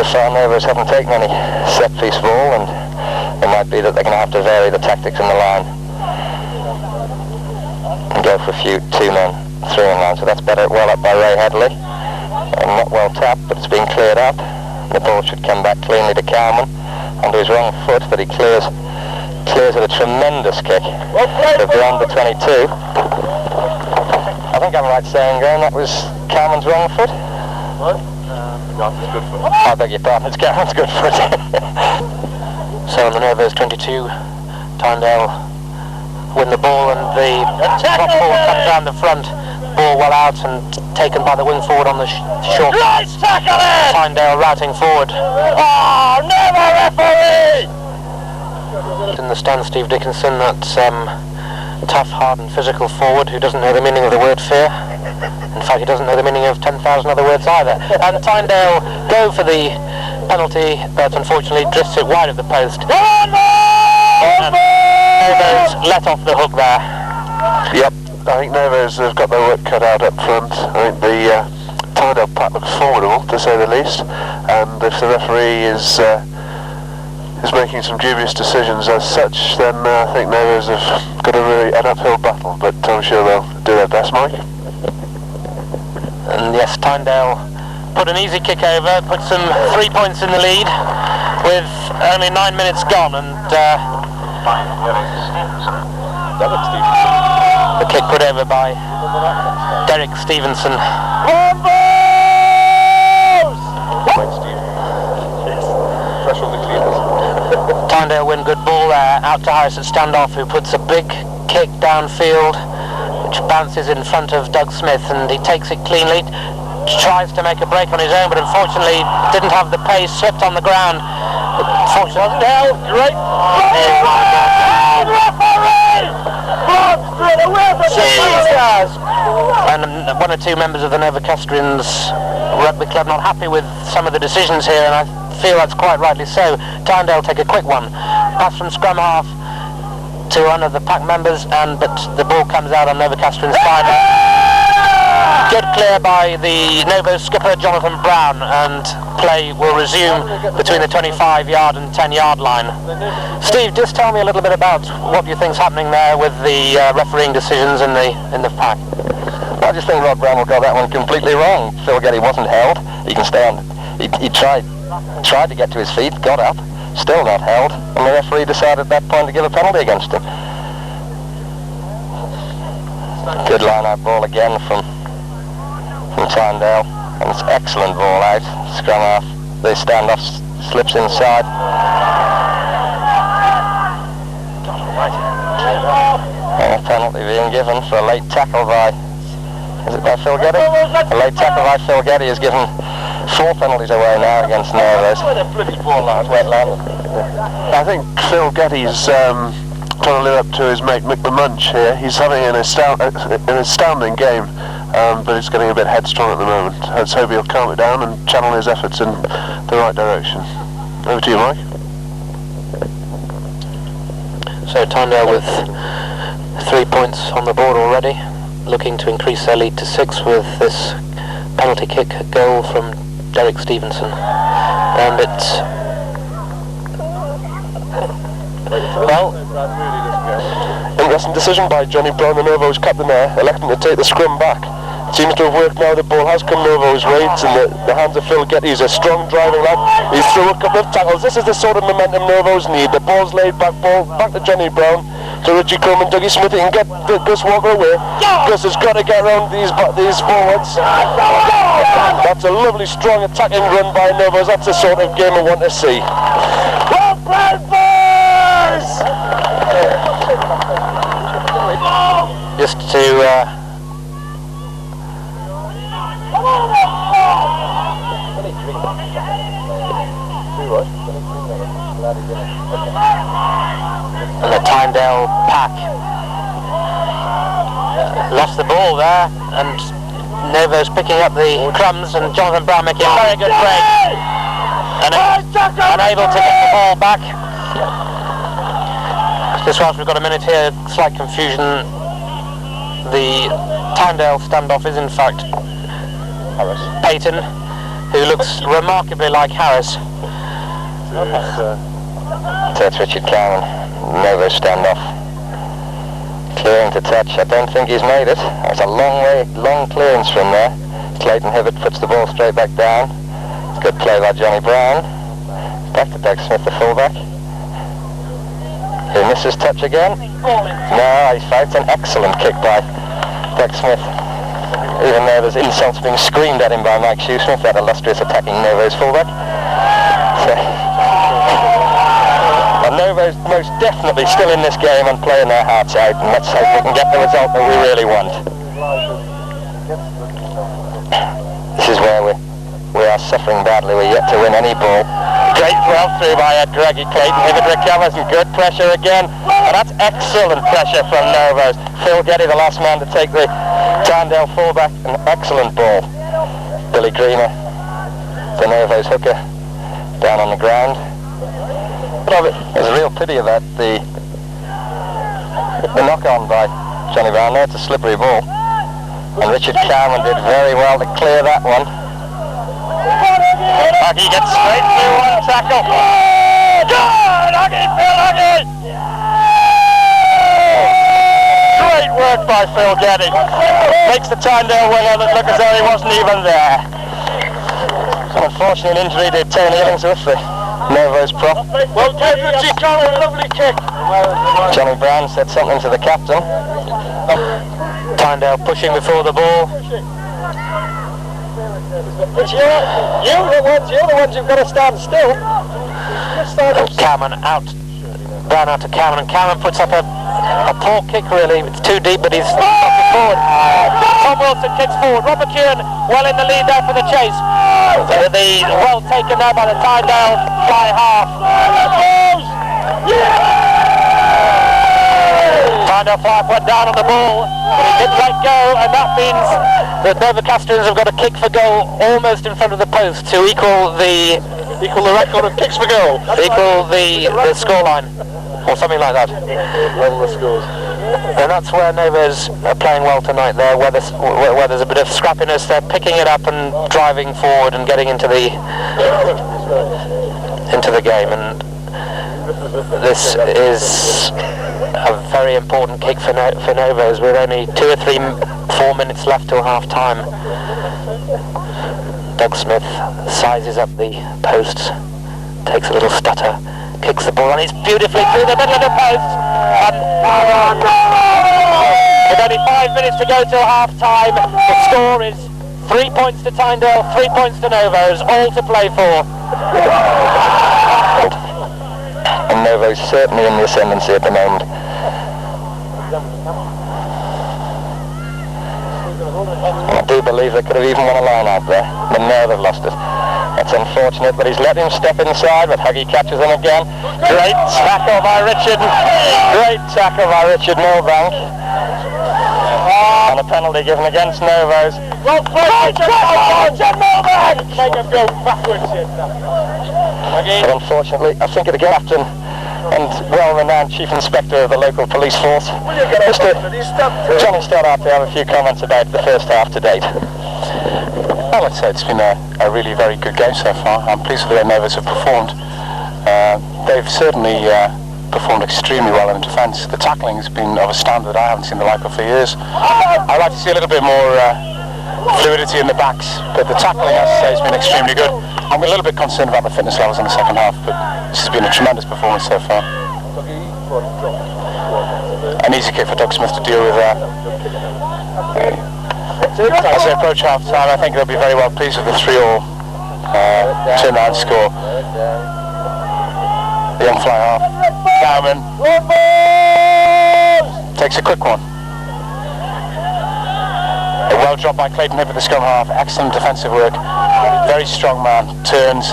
So far Novos haven't taken any set piece ball, and it might be that they're going to have to vary the tactics in the line and go for a few two-men through-in line. So that's better, well up by Ray Headley. Not well tapped, but it's been cleared up. The ball should come back cleanly to Cowman onto his wrong foot, but he clears with a tremendous kick of beyond the 22. I think I'm right saying, Graham, that was Cowman's wrong foot? What? It's good foot. I beg your pardon, it's Cowman's good foot. So on the Novos 22, Tynedale win the ball, and the top ball comes down the front. Ball well out and taken by the wing forward on the short. Tynedale routing forward. Oh, never referee! In the stand, Steve Dickinson, that tough, hard and physical forward who doesn't know the meaning of the word fear. In fact, he doesn't know the meaning of 10,000 other words either. And Tynedale go for the penalty, but unfortunately drifts it wide of the post. And Novos let off the hook there. Yep. I think Novos have got their work cut out up front. I think the Tynedale pack looks formidable, to say the least, and if the referee is making some dubious decisions as such, then I think Novos have got an uphill battle, but I'm sure they'll do their best, Mike. And yes, Tynedale put an easy kick over, put some 3 points in the lead with only 9 minutes gone, and the kick put over by Derek Stevenson. Tynedale win good ball there, out to Harris at standoff, who puts a big kick downfield, which bounces in front of Doug Smith, and he takes it cleanly, tries to make a break on his own, but unfortunately didn't have the pace, slipped on the ground. Fortunately, great. And one or two members of the Novocastrians rugby club not happy with some of the decisions here, and I feel that's quite rightly so. Tynedale take a quick one, pass from scrum half to one of the pack members, but the ball comes out on Novocastrians' side. Good clear by the Novos skipper Jonathan Brown, and play will resume between the 25-yard and 10-yard line. Steve, just tell me a little bit about what you think's happening there with the refereeing decisions in the pack. I just think Rod Brown got that one completely wrong. Phil Getty wasn't held. He can stand. He tried to get to his feet, got up, still not held, and the referee decided at that point to give a penalty against him. Good line-out ball again from Tynedale, and it's excellent ball out. Scrum half, the standoff slips inside. And a penalty being given for a late tackle by, is it by Phil Getty? A late tackle by Phil Getty has given 4 penalties away now against Novos. I think Phil Getty's trying to live up to his mate Mick the Munch here. He's having an astounding game, but he's getting a bit headstrong at the moment. Let's hope he'll calm it down and channel his efforts in the right direction. Over to you, Mike. So Tynedale with 3 points on the board already, looking to increase their lead to 6 with this penalty kick goal from Derek Stevenson. And it's interesting decision by Johnny Brown, the Novos captain there, electing to take the scrum back. It seems to have worked now. The ball has come Novos' way. It's in the hands of Phil Getty. He's a strong driving lad. He's through a couple of tackles. This is the sort of momentum Novos need. The ball's laid back, ball back to Johnny Brown, to Richie Coleman, Dougie Smith. He can get Gus Walker away. Gus has got to get around these forwards. That's a lovely strong attacking run by Novos. That's the sort of game I want to see. Well played, boys! just to and the Tynedale pack lost the ball there, and Novos picking up the crumbs, and Jonathan Brown making a very good break and unable to get the ball back. Just whilst we've got a minute here, slight confusion. The Tynedale standoff is in fact Payton, who looks remarkably like Harris. That's Richard Cowan, Novo standoff. Clearing to touch, I don't think he's made it. It's a long clearance from there. Clayton Hibbert puts the ball straight back down. Good play by Johnny Brown. Back to Doug Smith, the fullback. He misses touch again. No, he fights an excellent kick by Doug Smith. Even though there's insults being screamed at him by Mike Shoesmith, that illustrious attacking Novo's fullback. And Novo's most definitely still in this game and playing their hearts out, and let's hope we can get the result that we really want. This is where we are suffering badly. We're yet to win any ball. Great well through by Greggy Clayton. Hibbert recovers and good pressure again. And that's excellent pressure from Novos. Phil Getty, the last man to take the Tynedale fullback. An excellent ball. Billy Greener, the Novos hooker, down on the ground. There's a real pity about the knock-on by Johnny Brown there. It's a slippery ball. And Richard Cowan did very well to clear that one. Huggy gets straight through one tackle. Good! Huggy, Phil Huggy! Great work by Phil Getty. Makes the Tynedale winger look as though he wasn't even there. Unfortunately, an injury to Tony Illingsworth, the Novo's prop. Well done, Richie Cowan, lovely kick. Johnny Brown said something to the captain. Tynedale pushing before the ball. You're the ones who've got to stand still. Cameron out. Brown out to Cameron, and Cameron puts up a poor kick really. It's too deep, but he's knocking forward. Tom Wilson kicks forward. Robert Kieran well in the lead there for the chase. The well taken there by the Tynedale fly half. Tynedale fly half went down on the ball, but he did let go, and that means the Novocastrians have got a kick for goal almost in front of the post to equal the record of kicks for goal. Equal the scoreline, or something like that. Level the scores. And that's where Novos are playing well tonight there, where there's a bit of scrappiness. They're picking it up and driving forward and getting into the game. And this is a very important kick for Novos with only 2 or 3, 4 minutes left till half time. Doug Smith sizes up the posts, takes a little stutter, kicks the ball, and it's beautifully through the middle of the post. And with only 5 minutes to go till half time, the score is 3 points to Tynedale, 3 points to Novos, all to play for. And Novo's certainly in the ascendancy at the moment. I do believe they could have even won a line out there, but now they've lost it. That's unfortunate, but he's let him step inside, but Huggy catches him again. Great tackle by Richard. Great tackle by Richard Milbank. And a penalty given against Novos. Well played, Richard Milbank! Make him go backwards here. But unfortunately, I think the captain and well-renowned Chief Inspector of the local police force, Mr. Johnny Stoddart, to have a few comments about the first half to date. Well, I'd say it's been a really very good game so far. I'm pleased with the way Novos have performed. They've certainly performed extremely well in defence. The tackling has been of a standard I haven't seen the like of for years. I'd like to see a little bit more fluidity in the backs, but the tackling, as I say, has been extremely good. I'm a little bit concerned about the fitness levels in the second half, but this has been a tremendous performance so far. An easy kick for Doug Smith to deal with there. As they approach half time, I think they'll be very well pleased with the 3-all turnaround score. The young fly half, Cowman, takes a quick one. A well dropped by Clayton Hibbert, the scrum half. Excellent defensive work. Very strong man. Turns.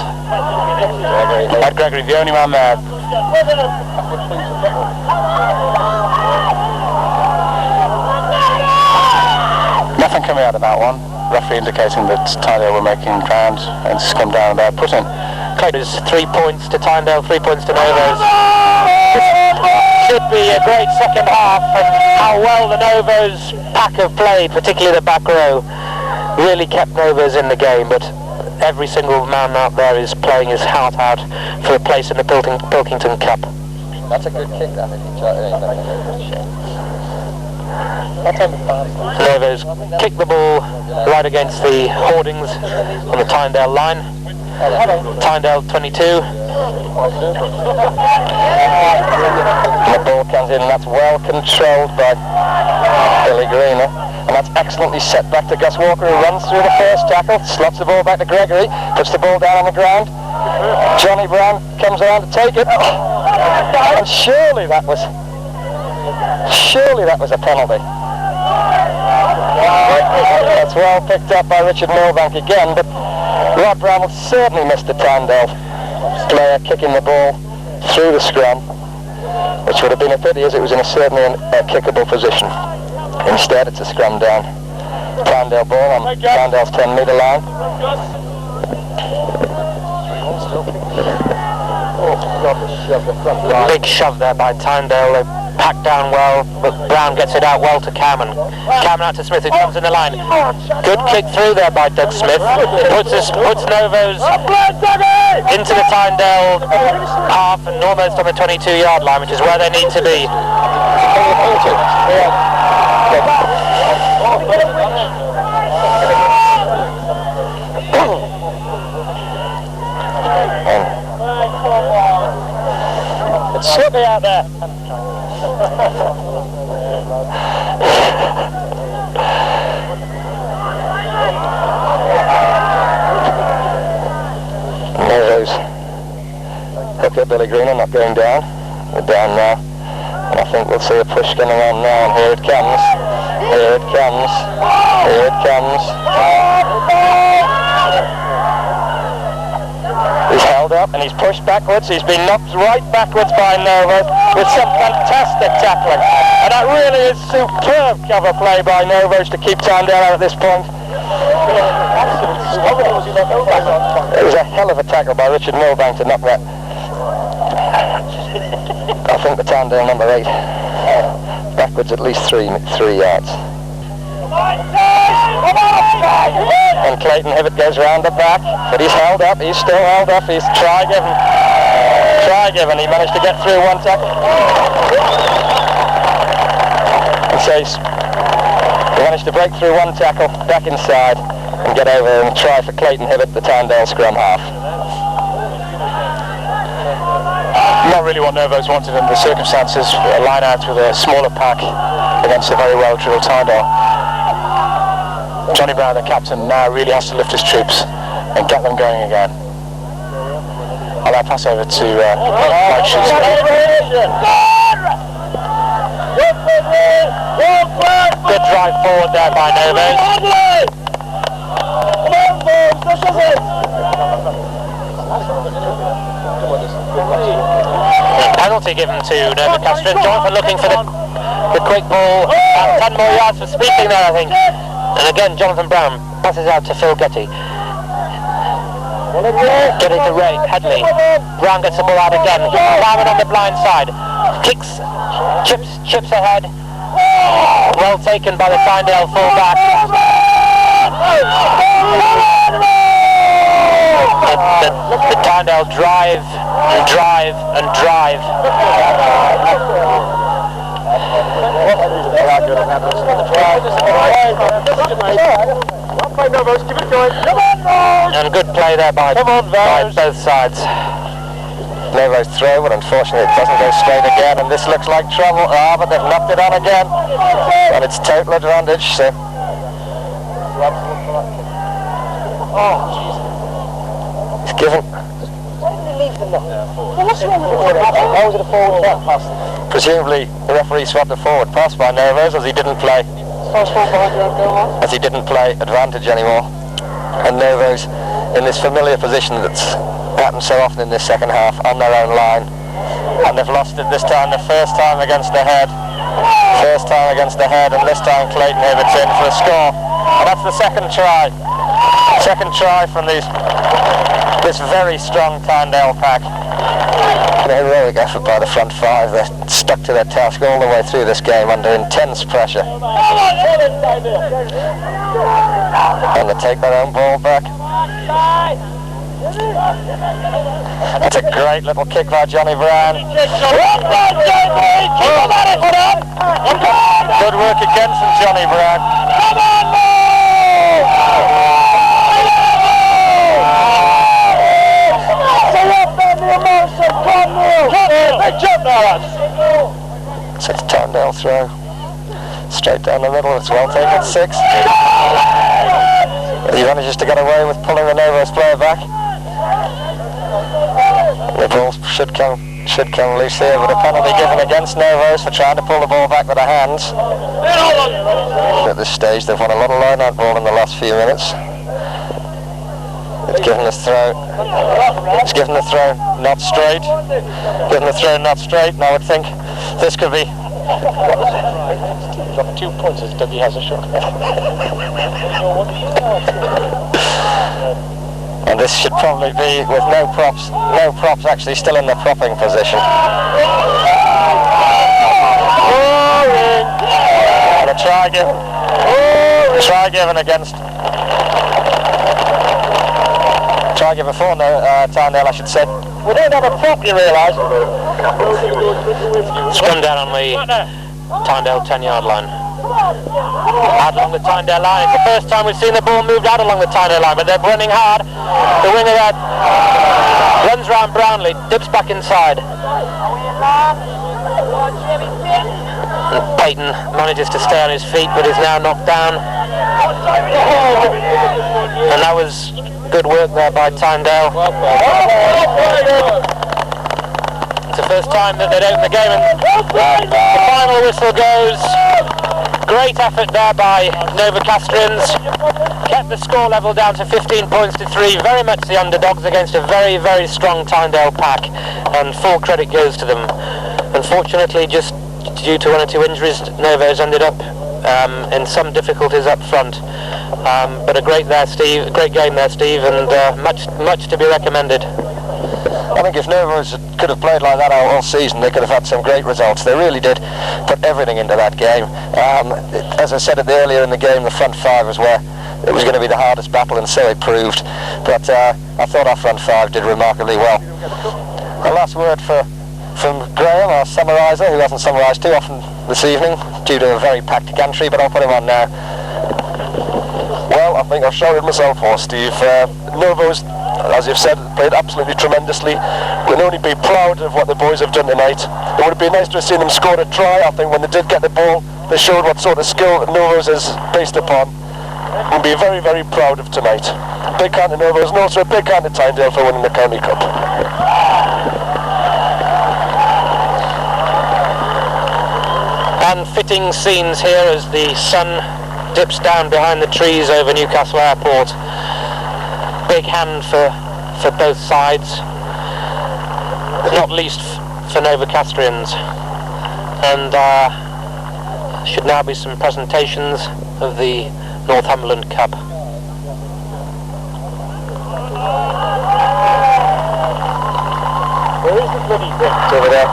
Ed Gregory, the only man there. Nothing coming out of that one. Referee indicating that Tynedale were making ground and it's come down there. Put in. Clayton's 3 points to Tynedale, 3 points to Novos. Should be a great second half, and how well the Novos pack have played, particularly the back row, really kept Novos in the game. But every single man out there is playing his heart out for a place in the Pilkington Cup. That's a good kick, that, if you try Novos kick the ball right against the hoardings on the Tynedale line. Tynedale 22. And the ball comes in, and that's well controlled by Billy Greener. And that's excellently set back to Gus Walker, who runs through the first tackle, slots the ball back to Gregory, puts the ball down on the ground. Johnny Brown comes around to take it. And surely that was a penalty. That's well picked up by Richard Milbank again, but Rod Brown will certainly miss the Tynedale player kicking the ball through the scrum, which would have been a pity as it was in certainly a kickable position. Instead, it's a scrum down. Tynedale ball on Tynedale's 10-metre line. Big shove there by Tynedale. They packed down well, but Brown gets it out well to Cameron. Cameron out to Smith, who comes in the line. Good kick through there by Doug Smith. Puts Novos into the Tynedale half and almost on the 22-yard line, which is where they need to be. It's slippy out there. Novos hook at Billy Greener, not going down. We're down now. And I think we'll see a push coming on now, and here it comes. Here it comes. Here it comes. He's held up and he's pushed backwards. He's been knocked right backwards by Novos with some fantastic tackling. And that really is superb cover play by Novos to keep Tynedale out at this point. It was a hell of a tackle by Richard Milbank to knock that. I think the Tynedale number 8 backwards at least 3 yards. And Clayton Hibbert goes round the back, but he's held up, he's still held up, he's try given, he managed to get through one tackle. And so he managed to break through one tackle, back inside, and get over and try for Clayton Hibbert, the Tynedale scrum half. Not really what Novos wanted in the circumstances, a line out with a smaller pack against a very well drilled Tynedale. Johnny Brown, the captain, now really has to lift his troops and get them going again. I'll now pass over to Mike Shrewsbury. Good drive forward there by Novos. Penalty given to Novocastrians. Jonathan looking for the quick ball. 10 more yards for speeding there, I think. And again, Jonathan Brown passes out to Phil Getty. Getty to Ray Headley. Brown gets the ball out again. Brown on the blind side. Kicks, chips ahead. Well taken by the Tynedale fullback. The Tynedale drive and drive and drive. And good play there by both sides. Novos throw, but unfortunately it doesn't go straight again, and this looks like trouble. But they've knocked it on again, and it's total advantage. So. He's given. Presumably the referee swapped a forward pass by Novos as he didn't play advantage anymore, and Novos in this familiar position that's happened so often in this second half on their own line, and they've lost it this time, the first time against the head, and this time Clayton Hibbert's in for a score, and that's the second try from these this very strong Tynedale pack. They really go for by the front five. They're stuck to their task all the way through this game under intense pressure. And they take their own ball back. That's a great little kick by Johnny Brown. Good work again from Johnny Brown. So it's Tynedale throw. Straight down the middle, it's well taken, 6. He manages to get away with pulling the Novos player back. The ball should come loose here, but a penalty given against Novos for trying to pull the ball back with their hands. At this stage, they've won a lot of line-out ball in the last few minutes. It's given the throw. It's given the throw not straight. Given the throw not straight, and I would think this could be. Got 2 points as Dougie has a shot. And this should probably be with no props actually still in the propping position. And a try given against. Try given for Tynedale, I should say. We don't have a prop, you realise. Scrum down on the Tynedale 10-yard line. Out along the Tynedale line. It's the first time we've seen the ball moved out along the Tynedale line, but they're running hard. The winger there runs round Brownlee, dips back inside. And Peyton manages to stay on his feet, but is now knocked down. And that was good work there by Tynedale. It's the first time that they'd opened the game, and the final whistle goes. Great effort there by Novocastrians. Kept the score level down to 15 points to 3. Very much the underdogs against a very, very strong Tynedale pack, and full credit goes to them. Unfortunately, just due to 1 or 2 injuries, Novos ended up in some difficulties up front. But a great game there, Steve, and much to be recommended. I think if Novos could have played like that all season, they could have had some great results. They really did put everything into that game. As I said earlier in the game, the front five was where it was going to be the hardest battle, and so it proved. But I thought our front five did remarkably well. The last word from Graham, our summariser, who hasn't summarised too often this evening due to a very packed gantry, but I'll put him on now. Well, I think I've shouted myself for Steve. Novos, as you've said, played absolutely tremendously. We can only be proud of what the boys have done tonight. It would have been nice to have seen them score a try. I think when they did get the ball, they showed what sort of skill Novos is based upon. We'll be very, very proud of tonight. Big hand to Novos, and also a big hand to Tynedale for winning the County Cup. And fitting scenes here as the sun dips down behind the trees over Newcastle Airport. Big hand for both sides, not least for Novocastrians. And should now be some presentations of the Northumberland Cup. Where is the bloody thing? It's over there.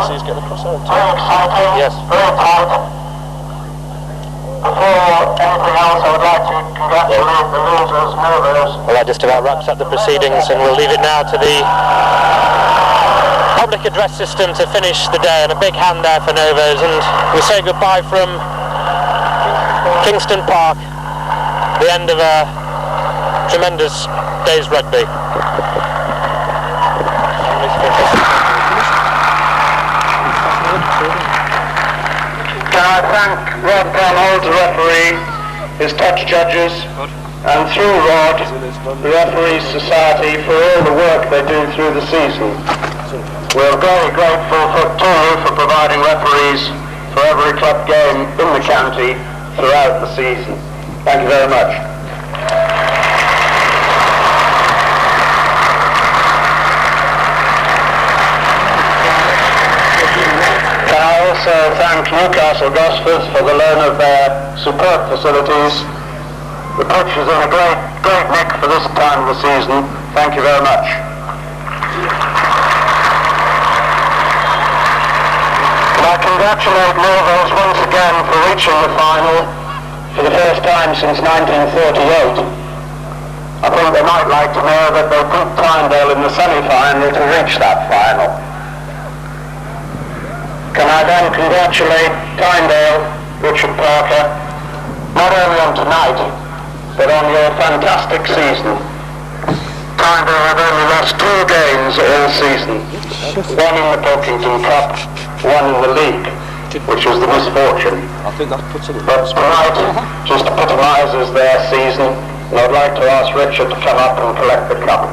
He's getting across there. Yes. Before anything else, I would like to congratulate the losers, Novos. Well, that just about wraps up the proceedings, and we'll leave it now to the public address system to finish the day, and a big hand there for Novos, and we say goodbye from Kingston Park, the end of a tremendous day's rugby. Can I thank Rod Donald, the referee, his touch judges, and through Rod, the Referees Society, for all the work they do through the season. We're very grateful to you for providing referees for every club game in the county throughout the season. Thank you very much. Can I also thank Newcastle Gosforth for the loan of their superb facilities The pitch is in a great nick for this time of the season. Thank you very much. And I congratulate Novos once again for reaching the final for the first time since 1948. I think they might like to know that they put Tynedale in the semi-final to reach that final. Can I then congratulate Tynedale, Richard Parker, not only on tonight, but on your fantastic season. Tynedale have only lost 2 games all season. One in the Kingston Cup, one in the league, which was the misfortune. I think that puts it in. But tonight just epitomises their season, and I'd like to ask Richard to come up and collect the cup.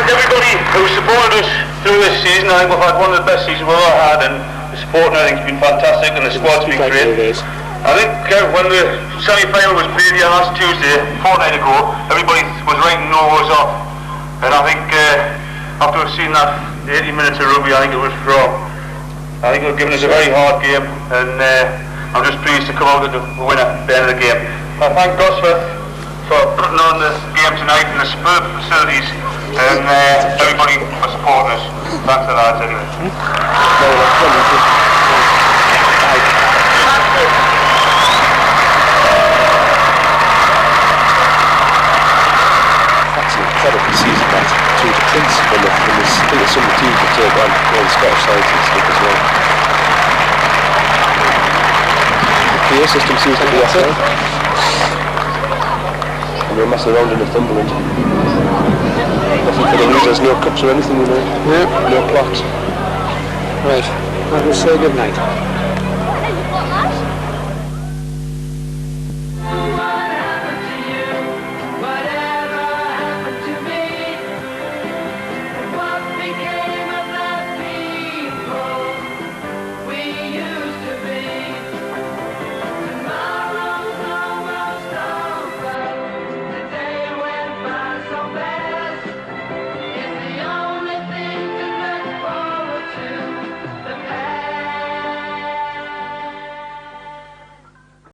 Everybody who supported us through this season. I think we've had one of the best seasons we've ever had, and the support I think has been fantastic, and the squad's been great. I think when the semi-final was played here last Tuesday, a fortnight ago, everybody was writing Novos off, and I think after we've seen that 80 minutes of rugby, I think it was wrong. I think they've given us a very hard game, and I'm just pleased to come out with the winner at the end of the game. I thank Gosforth for putting on the game tonight and the superb facilities, and everybody for supporting us. Thanks to lads anyway. That's an incredible season, that. Through the Prince, when there's some of the teams that take on all the Scottish sides and stuff as well. The PA system seems to be okay. And we're messing around in Northumberland. Nothing for the losers, no cups or anything, you know. Yeah. No plaques. Right, I will say good night.